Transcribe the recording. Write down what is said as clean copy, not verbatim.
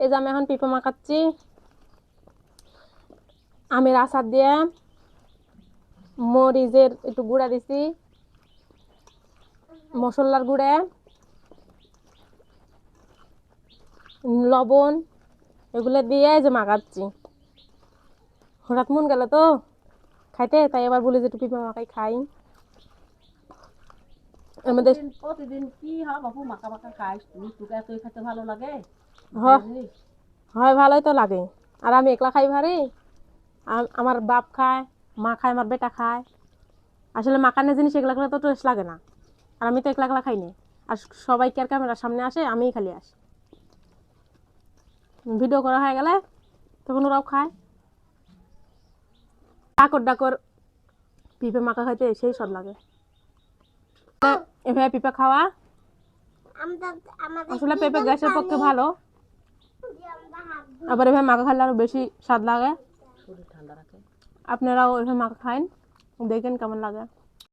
এই যে আমি এখন পিঠা মাখাচ্ছি আমের আচার দিয়ে, মরিচের একটু গুঁড়া দিছি, মশলার গুঁড়া, লবণ, এগুলো দিয়ে যে মাখাচ্ছি। হঠাৎ মন গেল তো খাইতে, তাই এবার বলি যে একটু পিঠা মাখাই খাই। এর মধ্যে প্রতিদিন কি হয় বাবু মাখা মাখা খাইস তুই? তোকে এতই খেতে ভালো লাগে? হয় ভালোই তো লাগে। আর আমি একলা খাই ভারি, আমার বাপ খায়, মা খায়, আমার বেটা খায়। আসলে মাখানের জিনিস এগুলা খেলে তো টেস্ট লাগে না। আর আমি তো একলা একলা খাই না। আর সবাই কি আর ক্যামেরার সামনে আসে, আমিই খালি আসি। ভিডিও করা হয়ে গেলে তখন ওরাও খায়। ডাকর ডাকর পিঁপে মাখা খাইতে সেই স্বাদ লাগে। এভাবে পিঁপে খাওয়া আসলে পেঁপে গ্যাসের পক্ষে ভালো। আবার এভাবে মাখা খাইলে আরো বেশি স্বাদ লাগে। শরীর ঠান্ডা রাখে। আপনারাও এভাবে মাখা খান, দেখেন কেমন লাগে।